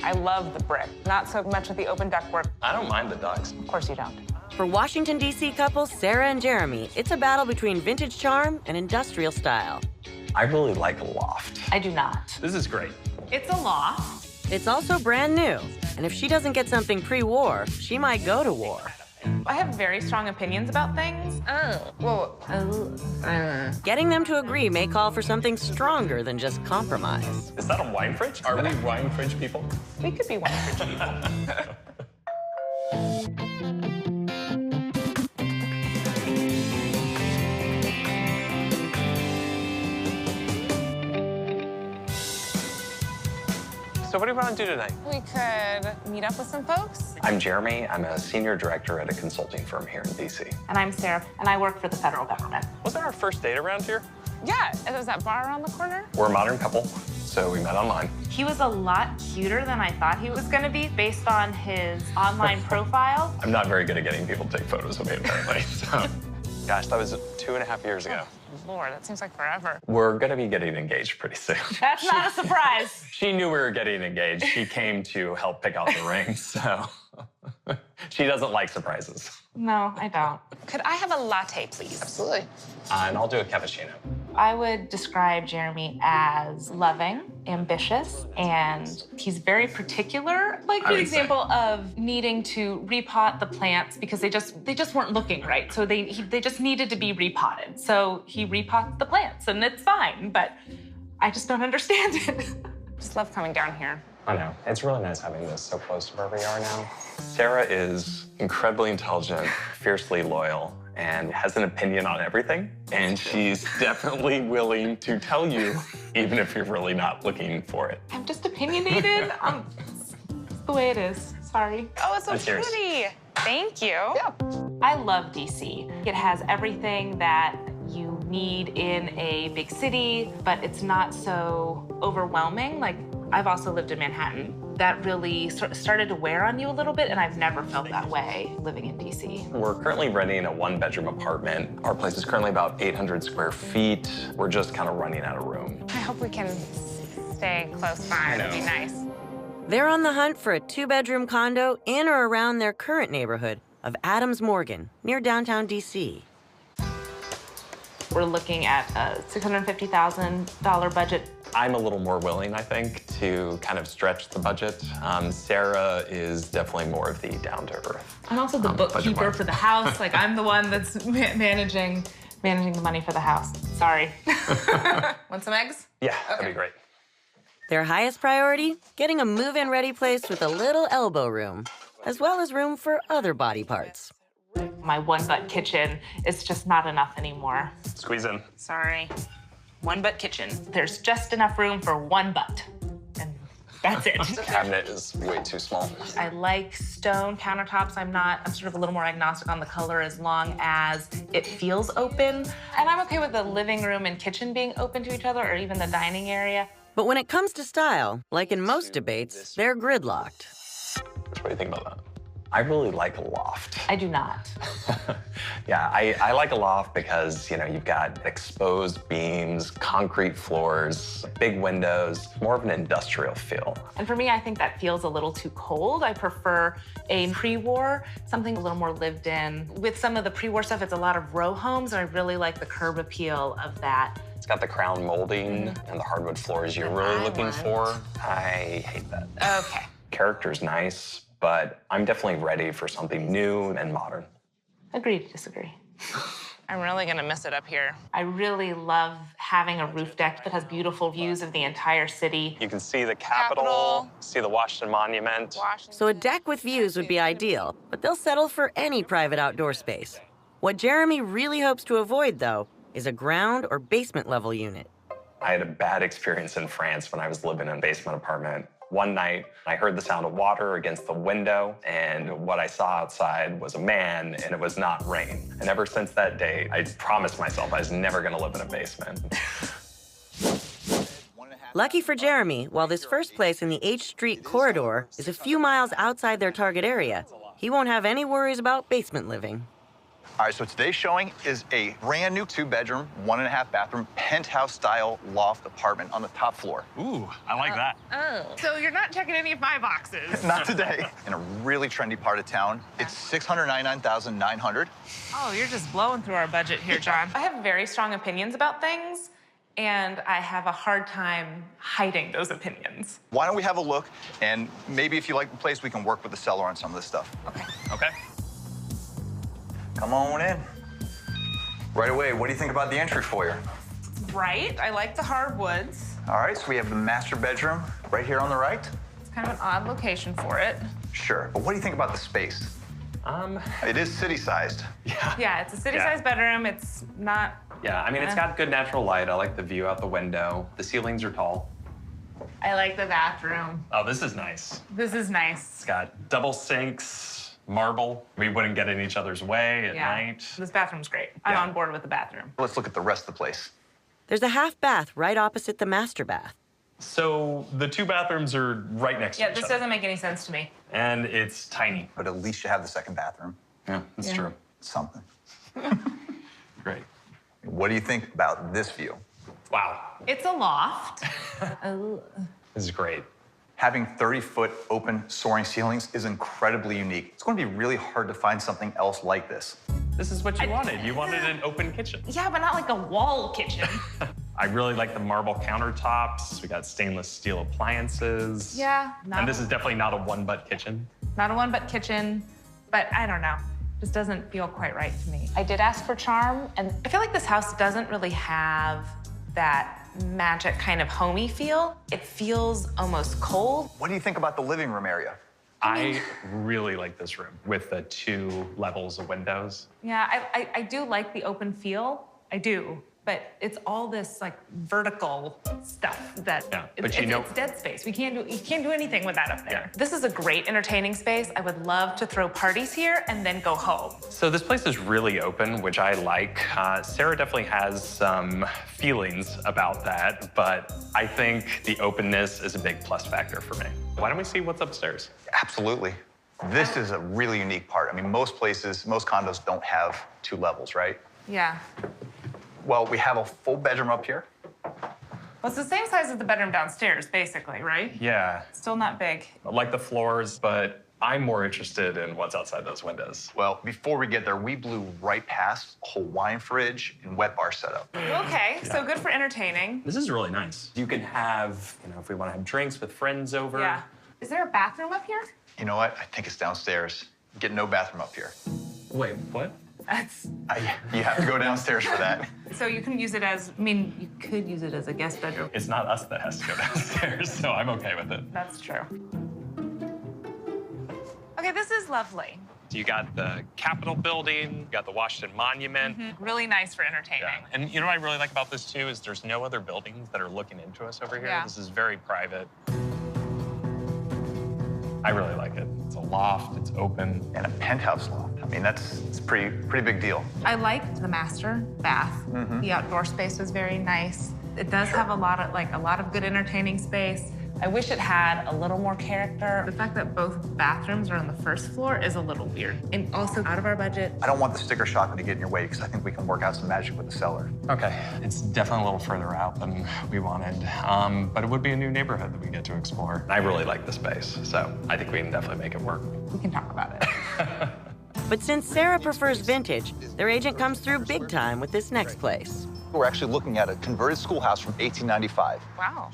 I love the brick, not so much with the open ductwork. I don't mind the ducts. Of course you don't. For Washington, D.C. couples Sarah and Jeremy, it's a battle between vintage charm and industrial style. I really like a loft. I do not. This is great. It's a loft. It's also brand new, and if she doesn't get something pre-war, she might go to war. I have very strong opinions about things. Getting them to agree may call for something stronger than just compromise. Is that a wine fridge? Are we wine fridge people? We could be one fridge people. So what do you want to do tonight? We could meet up with some folks. I'm Jeremy. I'm a senior director at a consulting firm here in D.C. And I'm Sarah, and I work for the federal government. Wasn't our first date around here? Yeah, it was that bar around the corner. We're a modern couple, so we met online. He was a lot cuter than I thought he was gonna be based on his online profile. I'm not very good at getting people to take photos of me, apparently. So, gosh, that was 2.5 years ago. Lord, that seems like forever. We're gonna be getting engaged pretty soon. That's not a surprise. She knew we were getting engaged. She came to help pick out the ring, so she doesn't like surprises. No, I don't. Could I have a latte, please? Absolutely. And I'll do a cappuccino. I would describe Jeremy as loving, ambitious, and he's very particular. Like the example of needing to repot the plants because they just weren't looking right. So they just needed to be repotted. So he repots the plants and it's fine, but I just don't understand it. Just love coming down here. I know. It's really nice having this so close to where we are now. Sarah is incredibly intelligent, fiercely loyal, and has an opinion on everything. And she's definitely willing to tell you, even if you're really not looking for it. I'm just opinionated. It's the way it is. Sorry. Oh, it's so pretty. Thank you. Yeah. I love DC. It has everything that you need in a big city, but it's not so overwhelming. Like, I've also lived in Manhattan. That really started to wear on you a little bit, and I've never felt that way living in DC. We're currently renting a one-bedroom apartment. Our place is currently about 800 square feet. We're just kind of running out of room. I hope we can stay close by. It'd be nice. They're on the hunt for a two-bedroom condo in or around their current neighborhood of Adams Morgan, near downtown DC. We're looking at a $650,000 budget. I'm a little more willing, I think, to kind of stretch the budget. Sarah is definitely more of the down-to-earth. I'm also the bookkeeper for the house. Like, I'm the one that's managing the money for the house. Sorry. Want some eggs? Yeah, that'd be great. Their highest priority, getting a move-in ready place with a little elbow room, as well as room for other body parts. My one-butt kitchen is just not enough anymore. Squeeze in. Sorry. One-butt kitchen. There's just enough room for one butt, and that's it. The cabinet is way too small. I like stone countertops. I'm sort of a little more agnostic on the color as long as it feels open. And I'm okay with the living room and kitchen being open to each other, or even the dining area. But when it comes to style, like in most debates, they're gridlocked. What do you think about that? I really like a loft. I do not. Yeah, I like a loft because, you know, you've got exposed beams, concrete floors, big windows, more of an industrial feel. And for me, I think that feels a little too cold. I prefer a pre-war, something a little more lived in. With some of the pre-war stuff, it's a lot of row homes, and I really like the curb appeal of that. It's got the crown molding and the hardwood floors you're really looking for. I hate that. Okay. Character's nice, but I'm definitely ready for something new and modern. Agree to disagree. I'm really gonna miss it up here. I really love having a roof deck that has beautiful views of the entire city. You can see the Capitol, see the Washington Monument. So a deck with views would be ideal, but they'll settle for any private outdoor space. What Jeremy really hopes to avoid, though, is a ground or basement level unit. I had a bad experience in France when I was living in a basement apartment. One night, I heard the sound of water against the window, and what I saw outside was a man, and it was not rain. And ever since that day, I promised myself I was never gonna live in a basement. Lucky for Jeremy, while this first place in the H Street corridor is a few miles outside their target area, he won't have any worries about basement living. All right, so today's showing is a brand new 2-bedroom, 1.5 bathroom, penthouse-style loft apartment on the top floor. Ooh, I like that. Oh. So you're not checking any of my boxes. Not today. In a really trendy part of town. It's $699,900. Oh, you're just blowing through our budget here, John. I have very strong opinions about things, and I have a hard time hiding those opinions. Why don't we have a look, and maybe if you like the place, we can work with the seller on some of this stuff. Okay. Okay. Come on in. Right away, what do you think about the entry foyer? Right. I like the hardwoods. All right, so we have the master bedroom right here on the right. It's kind of an odd location for it. Sure, but what do you think about the space? It is city-sized. Yeah. Yeah, it's a city-sized bedroom. It's not... Yeah, I mean, it's got good natural light. I like the view out the window. The ceilings are tall. I like the bathroom. Oh, this is nice. This is nice. It's got double sinks, marble. We wouldn't get in each other's way at night. This bathroom's great. I'm Yeah. on board with the bathroom. Let's look at the rest of the place. There's a half bath right opposite the master bath. So the 2 bathrooms are right next to Yeah, each this other. doesn't make any sense to me. And it's tiny. But at least you have the second bathroom. Yeah, that's true. Something. Great. What do you think about this view? Wow. It's a loft. Oh. This is great. Having 30-foot open soaring ceilings is incredibly unique. It's going to be really hard to find something else like this. This is what you wanted. You wanted an open kitchen. Yeah, but not like a wall kitchen. I really like the marble countertops. We got stainless steel appliances. Yeah. And this is definitely not a one-butt kitchen. Not a one-butt kitchen, but I don't know. Just doesn't feel quite right to me. I did ask for charm, and I feel like this house doesn't really have that magic kind of homey feel. It feels almost cold. What do you think about the living room area? I really like this room with the 2 levels of windows. Yeah, I do like the open feel. I do. But it's all this like vertical stuff that but it's dead space. You can't do anything with that up there. Yeah. This is a great entertaining space. I would love to throw parties here and then go home. So this place is really open, which I like. Sarah definitely has some feelings about that, but I think the openness is a big plus factor for me. Why don't we see what's upstairs? Absolutely. This is a really unique part. I mean, most places, most condos don't have 2 levels, right? Yeah. Well, we have a full bedroom up here. Well, it's the same size as the bedroom downstairs, basically, right? Yeah, Still not big. I like the floors, but I'm more interested in what's outside those windows. Well, before we get there, we blew right past a whole wine fridge and wet bar setup. Okay, so good for entertaining. This is really nice. You can have, if we want to have drinks with friends over. Yeah. Is there a bathroom up here? You know what? I think it's downstairs. Get no bathroom up here. Wait, what? That's You have to go downstairs for that. so you can use it as. I mean, you could use it as a guest bedroom. It's not us that has to go downstairs, so I'm okay with it. That's true. Okay, this is lovely. You got the Capitol building, you got the Washington Monument. Really nice for entertaining. Yeah. And you know what I really like about this, too, is there's no other buildings that are looking into us over here. Yeah. This is very private. I really like it. It's a loft, it's open. And a penthouse loft. I mean, it's a pretty big deal. I liked the master bath. The outdoor space was very nice. It does have a lot of good entertaining space. I wish it had a little more character. The fact that both bathrooms are on the first floor is a little weird. And also out of our budget. I don't want the sticker shock to get in your way because I think we can work out some magic with the seller. Okay, it's definitely a little further out than we wanted, but it would be a new neighborhood that we get to explore. I really like the space, so I think we can definitely make it work. We can talk about it. But since Sarah prefers vintage, their agent comes through big time with this next place. We're actually looking at a converted schoolhouse from 1895. Wow.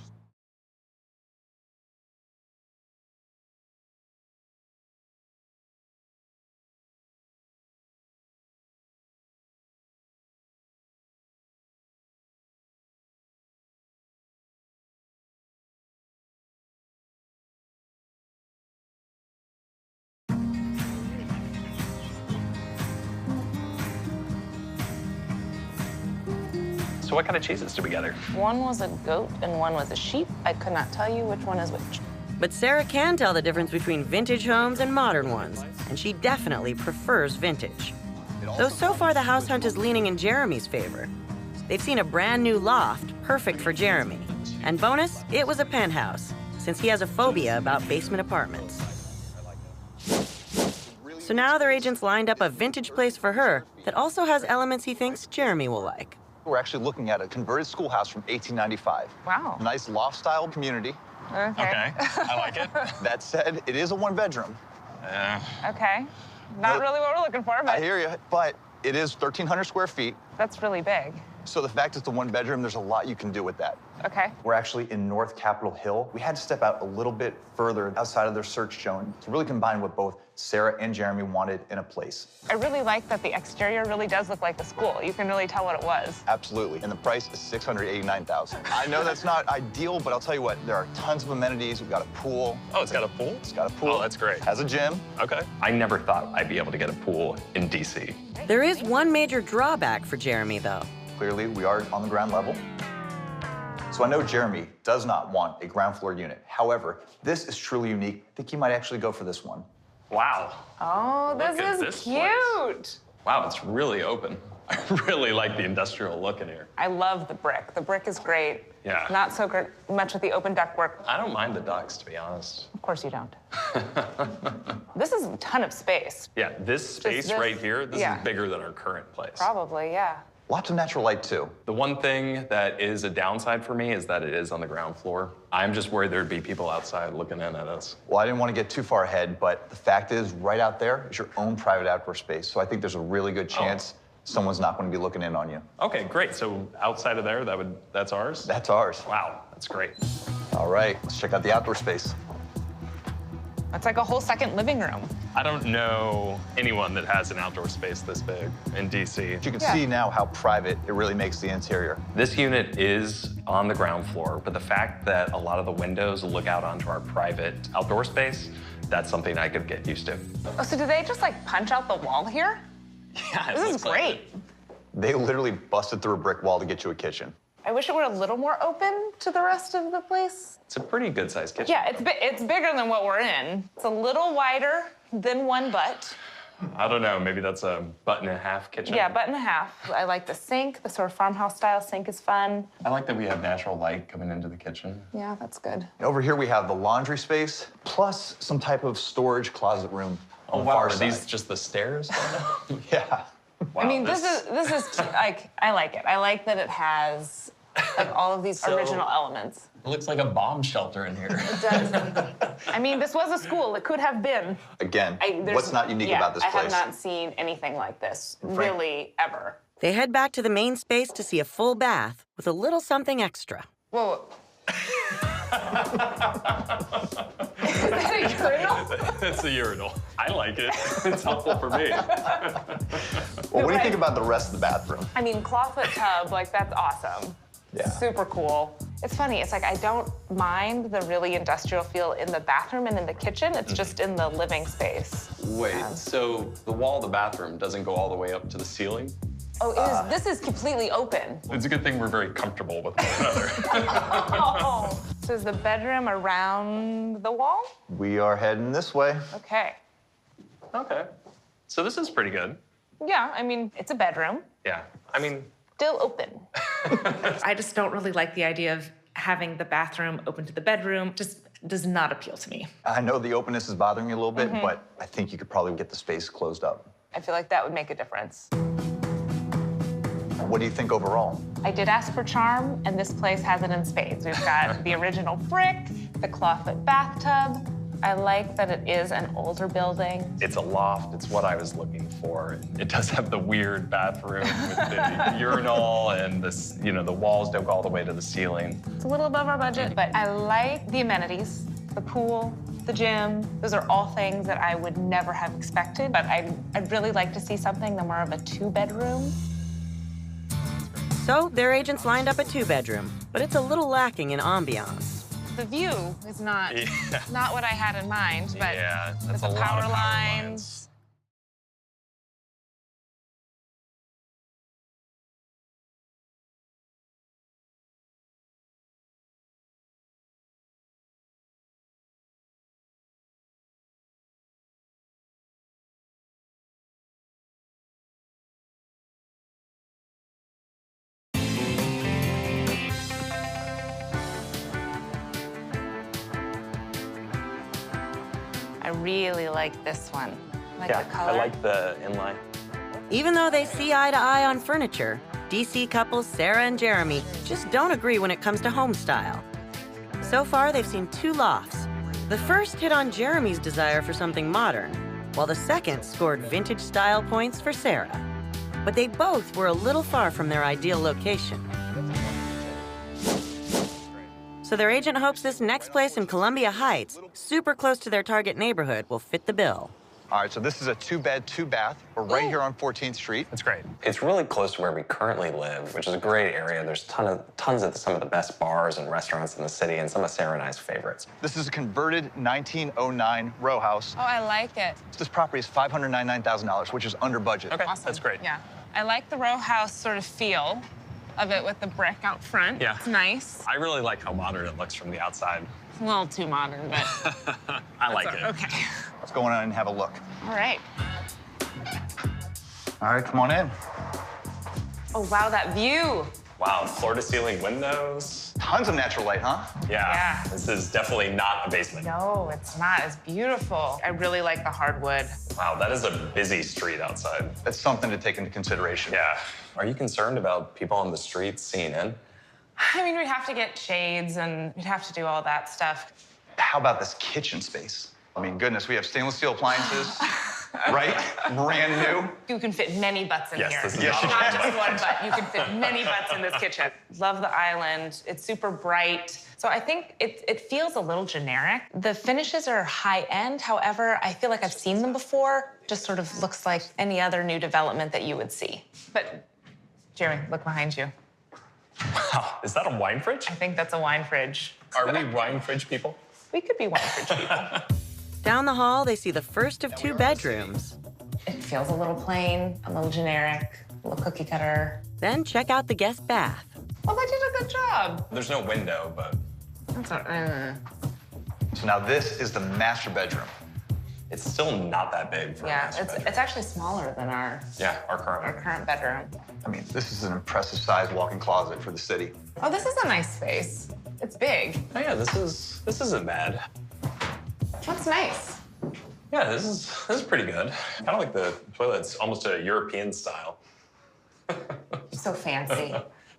So what kind of cheeses do we gather? One was a goat and one was a sheep. I could not tell you which one is which. But Sarah can tell the difference between vintage homes and modern ones, and she definitely prefers vintage. Though so far the house hunt is leaning in Jeremy's favor. They've seen a brand new loft, perfect for Jeremy. And bonus, it was a penthouse, since he has a phobia about basement apartments. So now their agent's lined up a vintage place for her that also has elements he thinks Jeremy will like. We're actually looking at a converted schoolhouse from 1895. Wow. Nice loft-style community. Okay. I like it. That said, it is a one-bedroom. Okay. Not really what we're looking for, but I hear you, but it is 1,300 square feet. that's really big. So the fact it's a one-bedroom, there's a lot you can do with that. Okay. We're actually in North Capitol Hill. We had to step out a little bit further outside of their search zone to really combine what both Sarah and Jeremy wanted in a place. I really like that the exterior really does look like the school. You can really tell what it was. Absolutely. And the price is $689,000. I know that's not ideal, but I'll tell you what, there are tons of amenities. We've got a pool. Oh, it's got a pool? It's got a pool. Oh, that's great. Has a gym. Okay. I never thought I'd be able to get a pool in DC. There is one major drawback for Jeremy, though. Clearly, we are on the ground level. So I know Jeremy does not want a ground floor unit. However, this is truly unique. I think he might actually go for this one. Wow. Oh, Look at this this is place. cute. Wow, it's really open. I really like the industrial look in here. I love the brick. The brick is great. Yeah. Not so much with the open ductwork. I don't mind the ducts, to be honest. Of course you don't. This is a ton of space. Yeah, this space this- right here, this yeah. is bigger than our current place. Probably, yeah. Lots of natural light, too. The one thing that is a downside for me is that it is on the ground floor. I'm just worried there'd be people outside looking in at us. Well, I didn't want to get too far ahead, but the fact is, right out there is your own private outdoor space. So I think there's a really good chance someone's not going to be looking in on you. Okay, great. So outside of there, that's ours? That's ours. Wow, that's great. All right, let's check out the outdoor space. It's like a whole second living room. I don't know anyone that has an outdoor space this big in DC. You can see now how private it really makes the interior. This unit is on the ground floor, but the fact that a lot of the windows look out onto our private outdoor space, that's something I could get used to. Oh, so do they just like punch out the wall here? Yeah, it This is looks like great. it. They literally busted through a brick wall to get you a kitchen. I wish it were a little more open to the rest of the place. It's a pretty good-sized kitchen. Yeah, it's bigger than what we're in. It's a little wider than one butt. I don't know, maybe that's a butt-and-a-half kitchen. Yeah, butt and a half. I like the sink. The sort of farmhouse-style sink is fun. I like that we have natural light coming into the kitchen. Yeah, that's good. Over here we have the laundry space, plus some type of storage closet room on the far Are side. these just the stairs? Yeah. Wow, I mean, this is cute. Like, I like it. I like that it has like all of these original elements. It looks like a bomb shelter in here. It does. I mean, this was a school. It could have been. Again, There's- what's not unique yeah, about this I place? have not seen anything like this, really, ever. They head back to the main space to see a full bath with a little something extra. Whoa. Is that a urinal? It's a urinal. I like it. It's helpful for me. Well, what do you think about the rest of the bathroom? I mean, clawfoot tub, like, that's awesome. Yeah. Super cool. It's funny, it's like I don't mind the really industrial feel in the bathroom and in the kitchen. It's just in the living space. Wait, so the wall of the bathroom doesn't go all the way up to the ceiling? Oh, this is completely open. It's a good thing we're very comfortable with one another. Oh. So is the bedroom around the wall? We are heading this way. Okay. Okay. So this is pretty good. Yeah, I mean, it's a bedroom. Yeah. I mean, Still open. I just don't really like the idea of having the bathroom open to the bedroom. Just does not appeal to me. I know the openness is bothering you a little bit, but I think you could probably get the space closed up. I feel like that would make a difference. What do you think overall? I did ask for charm, and this place has it in spades. We've got the original brick, the clawfoot bathtub. I like that it is an older building. It's a loft. It's what I was looking for. it does have the weird bathroom with the urinal and this, the walls don't go all the way to the ceiling. It's a little above our budget, but I like the amenities, the pool, the gym. Those are all things that I would never have expected, but I'd really like to see something more of a two-bedroom. So their agents lined up a two-bedroom, but it's a little lacking in ambiance. The view is not what I had in mind, but Yeah, with that's the a lot power of lines. I really like this one. Like the color. I like the inlay. Even though they see eye to eye on furniture, DC couples Sarah and Jeremy just don't agree when it comes to home style. So far, they've seen 2 lofts. The first hit on Jeremy's desire for something modern, while the second scored vintage style points for Sarah. But they both were a little far from their ideal location. So their agent hopes this next place in Columbia Heights, super close to their target neighborhood, will fit the bill. All right, so this is a 2-bed, 2-bath. We're right here on 14th Street. That's great. It's really close to where we currently live, which is a great area. There's tons of some of the best bars and restaurants in the city, and some of Sarah and I's favorites. This is a converted 1909 row house. Oh, I like it. This property is $599,000, which is under budget. Okay, Awesome. that's great. Yeah. I like the row house sort of feel of it with the brick out front. Yeah. It's nice. I really like how modern it looks from the outside. A little too modern, but I like it. okay. Let's go on and have a look. All right. All right, come on in. Oh, wow, that view. Wow, floor-to-ceiling windows. Tons of natural light, huh? Yeah, this is definitely not a basement. No, it's not. It's beautiful. I really like the hardwood. Wow, that is a busy street outside. That's something to take into consideration. Yeah. Are you concerned about people on the streets seeing in? I mean, we'd have to get shades and we'd have to do all that stuff. How about this kitchen space? I mean, goodness, we have stainless steel appliances, right? Brand new. You can fit many butts in Yes, here. this is Yes, not Not a just one butt. You can fit many butts in this kitchen. Love the island. It's super bright. So I think it feels a little generic. The finishes are high-end. However, I feel like I've seen them before. Just sort of looks like any other new development that you would see. But, Jeremy, look behind you. Wow, is that a wine fridge? I think that's a wine fridge. Are we wine fridge people? We could be wine fridge people. Down the hall, they see the first of 2 bedrooms. It feels a little plain, a little generic, a little cookie cutter. Then check out the guest bath. Well, they did a good job. There's no window, but That's all, So now this is the master bedroom. it's still not that big for a yeah, master bedroom. it's actually smaller than our our current. current bedroom. I mean, this is an impressive size walk-in closet for the city. Oh, this is a nice space. It's big. Oh yeah, this isn't bad. That's nice. Yeah, this is pretty good. Kind of like the toilet's almost a European style. So fancy.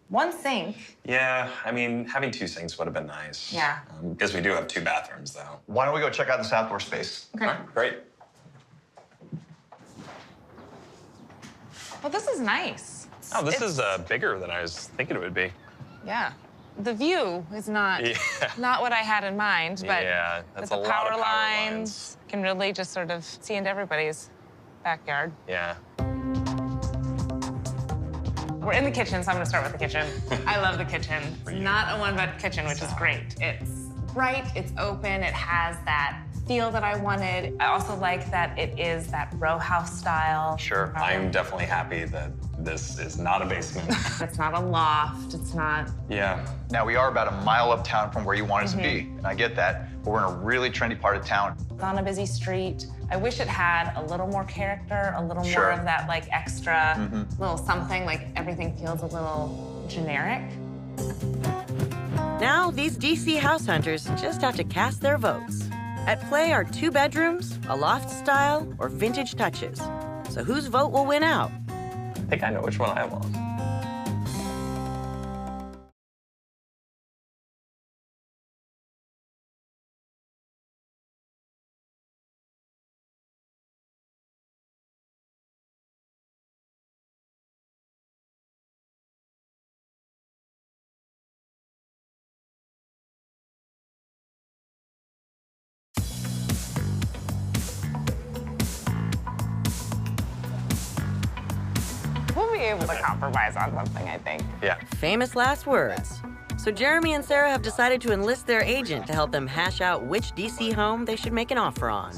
One sink. Yeah, I mean, having 2 sinks would have been nice. Yeah. Because we do have 2 bathrooms, though. Why don't we go check out this outdoor space? Okay. All right, great. Well, this is nice. Oh, this It's- is bigger than I was thinking it would be. Yeah. The view is not Yeah. not what I had in mind, but Yeah, that's with a the lot power of power lines lines. can really just sort of see into everybody's backyard. Yeah. We're in the kitchen, so I'm gonna start with the kitchen. I love the kitchen. It's not a one-bed kitchen, which is great. It's bright, it's open, it has that feel that I wanted. I also like that it is that row house style. Sure, I'm definitely happy that this is not a basement. It's not a loft, it's not... Yeah. Now, we are about a mile uptown from where you want us to be, and I get that, but we're in a really trendy part of town. It's on a busy street. I wish it had a little more character, a little Sure. more of that like extra little something, like everything feels a little generic. Now, these DC house hunters just have to cast their votes. At play are 2 bedrooms, a loft style, or vintage touches. So whose vote will win out? I think I know which one I want. We'll be able to compromise on something, I think. Yeah. Famous last words. So Jeremy and Sarah have decided to enlist their agent to help them hash out which DC home they should make an offer on.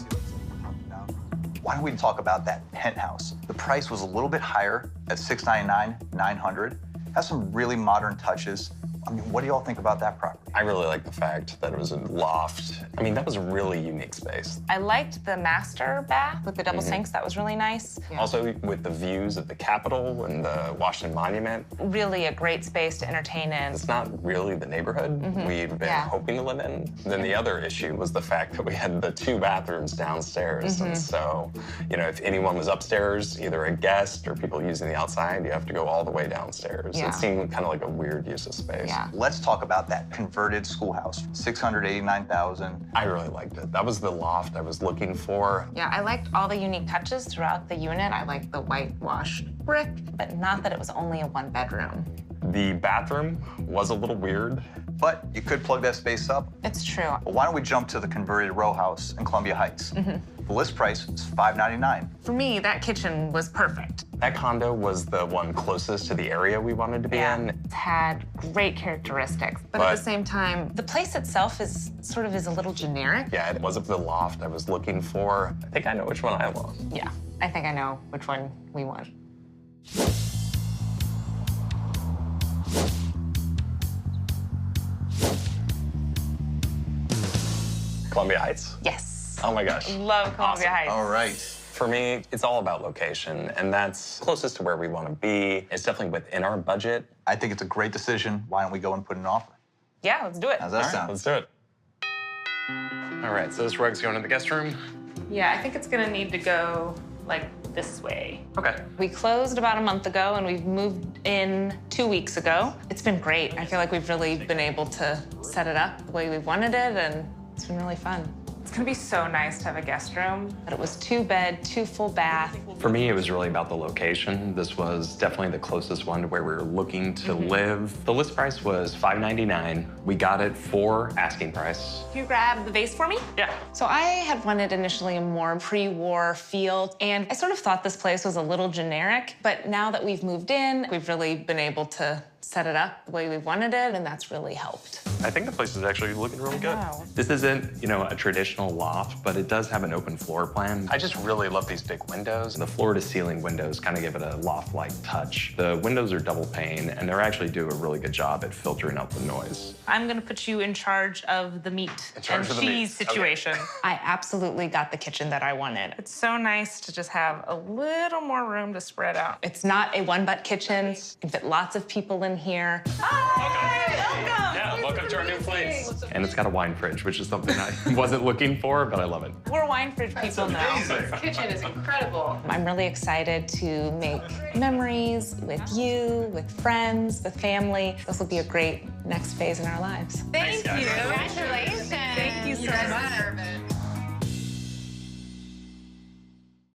Why don't we talk about that penthouse? The price was a little bit higher at $699,900. Has some really modern touches. I mean, what do y'all think about that property? I really like the fact that it was a loft. I mean, that was a really unique space. I liked the master bath with the double sinks. That was really nice. Yeah. Also, with the views of the Capitol and the Washington Monument. Really a great space to entertain in. It's not really the neighborhood we'd been hoping to live in. Then the other issue was the fact that we had the 2 bathrooms downstairs. And so, you know, if anyone was upstairs, either a guest or people using the outside, you have to go all the way downstairs. Yeah. It seemed kind of like a weird use of space. Yeah. Let's talk about that converted schoolhouse, $689,000. I really liked it. That was the loft I was looking for. Yeah, I liked all the unique touches throughout the unit. I liked the whitewashed brick, but not that it was only a 1-bedroom. The bathroom was a little weird. But you could plug that space up. It's true. Well, why don't we jump to the converted row house in Columbia Heights? The list price is $599,000. For me, that kitchen was perfect. That condo was the one closest to the area we wanted to be in. It had great characteristics, but at the same time, the place itself is sort of a little generic. Yeah, it wasn't the loft I was looking for. I think I know which one I want. Yeah, I think I know which one we want. Columbia Heights? Yes. Oh my gosh. Love Columbia Heights. All right. For me, it's all about location, and that's closest to where we want to be. It's definitely within our budget. I think it's a great decision. Why don't we go and put in an offer? Yeah, let's do it. How's that sound? Let's do it. All right, so this rug's going in the guest room. Yeah, I think it's gonna need to go like this way. Okay. We closed about a month ago, and we've moved in 2 weeks ago. It's been great. I feel like we've really been able to set it up the way we wanted it, and it's been really fun. It's gonna be so nice to have a guest room. But it was 2-bed, 2 full bath. For me, it was really about the location. This was definitely the closest one to where we were looking to live. The list price was $599. We got it for asking price. Can you grab the vase for me? Yeah. So I had wanted initially a more pre-war feel, and I sort of thought this place was a little generic, but now that we've moved in, we've really been able to set it up the way we wanted it, and that's really helped. I think the place is actually looking really good. Wow. This isn't, you know, a traditional loft, but it does have an open floor plan. I just really love these big windows. The floor-to-ceiling windows kind of give it a loft-like touch. The windows are double pane, and they actually do a really good job at filtering out the noise. I'm gonna put you in charge of the meat and cheese situation. I absolutely got the kitchen that I wanted. It's so nice to just have a little more room to spread out. It's not a 1-butt kitchen. You can fit lots of people in here. Yeah, welcome to our new place. And it's got a wine fridge, which is something I wasn't looking for, but I love it. We're wine fridge people now. This kitchen is incredible. I'm really excited to make memories with you, with friends, with family. This will be a great next phase in our lives. Thank you. Congratulations. Thank you so much.